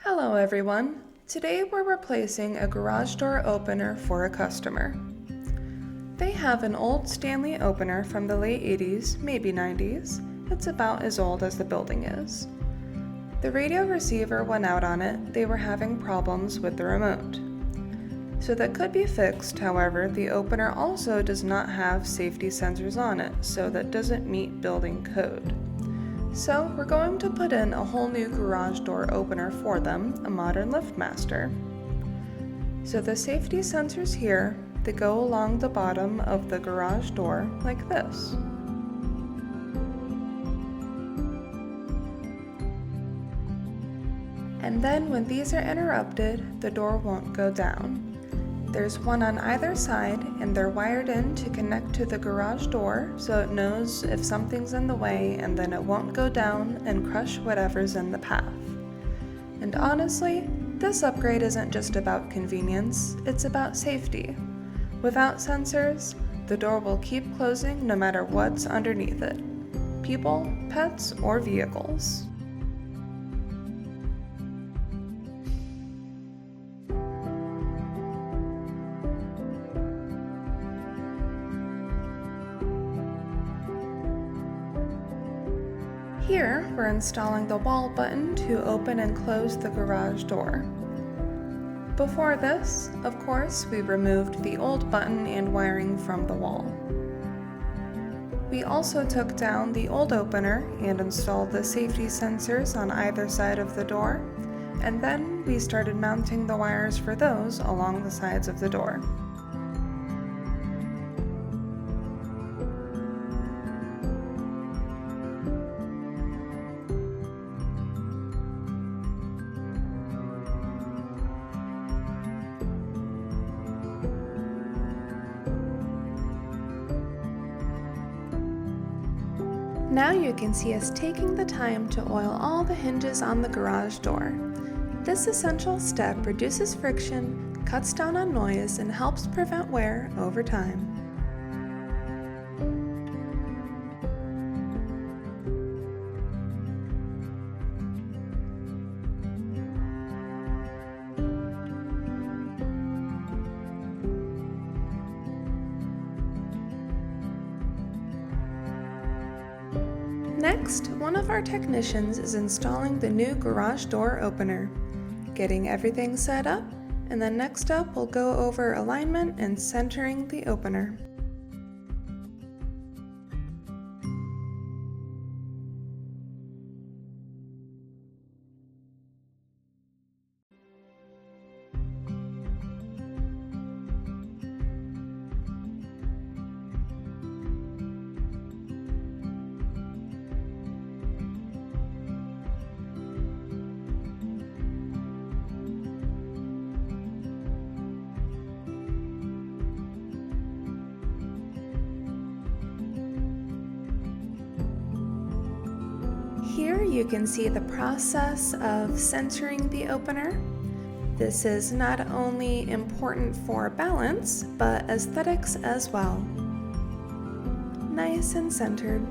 Hello everyone. Today we're replacing a garage door opener for a customer. They have an old Stanley opener from the late 80s, maybe 90s. It's about as old as the building is. The radio receiver went out on it. They were having problems with the remote. So that could be fixed, however, the opener also does not have safety sensors on it, so that doesn't meet building code. So we're going to put in a whole new garage door opener for them, a modern LiftMaster. So the safety sensors here, they go along the bottom of the garage door like this. And then when these are interrupted, the door won't go down. There's one on either side, and they're wired in to connect to the garage door so it knows if something's in the way, and then it won't go down and crush whatever's in the path. And honestly, this upgrade isn't just about convenience, it's about safety. Without sensors, the door will keep closing no matter what's underneath it. People, pets, or vehicles. Here, we're installing the wall button to open and close the garage door. Before this, of course, we removed the old button and wiring from the wall. We also took down the old opener and installed the safety sensors on either side of the door, and then we started mounting the wires for those along the sides of the door. Now you can see us taking the time to oil all the hinges on the garage door. This essential step reduces friction, cuts down on noise, and helps prevent wear over time. Next, one of our technicians is installing the new garage door opener, getting everything set up, and then next up we'll go over alignment and centering the opener. Here you can see the process of centering the opener. This is not only important for balance, but aesthetics as well. Nice and centered.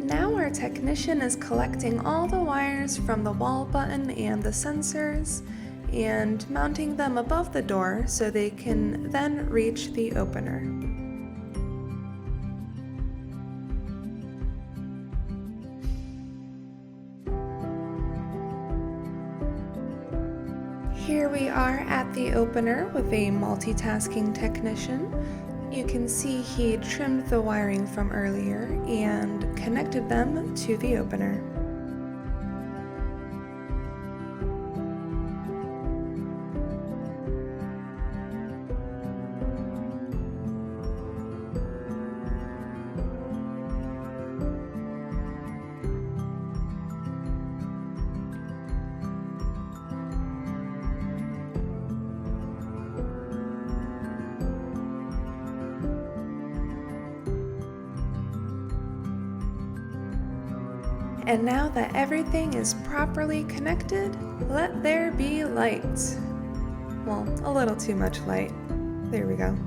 Now our technician is collecting all the wires from the wall button and the sensors and mounting them above the door so they can then reach the opener. Here we are at the opener with a multitasking technician. You can see he trimmed the wiring from earlier and connected them to the opener. And now that everything is properly connected, let there be light. Well, a little too much light. There we go.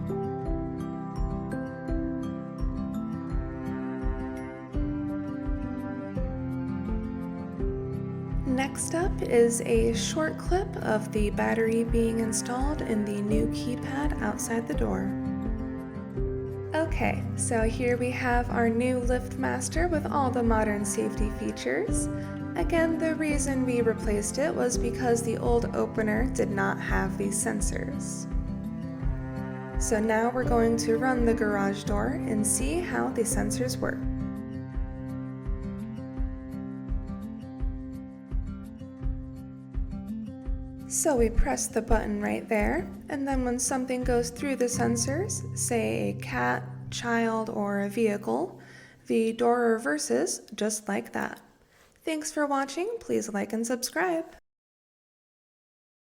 Next up is a short clip of the battery being installed in the new keypad outside the door. Okay, so here we have our new LiftMaster with all the modern safety features. Again, the reason we replaced it was because the old opener did not have these sensors. So now we're going to run the garage door and see how the sensors work. So we press the button right there, and then when something goes through the sensors, say a cat, child, or a vehicle, the door reverses just like that. Thanks for watching. Please like and subscribe.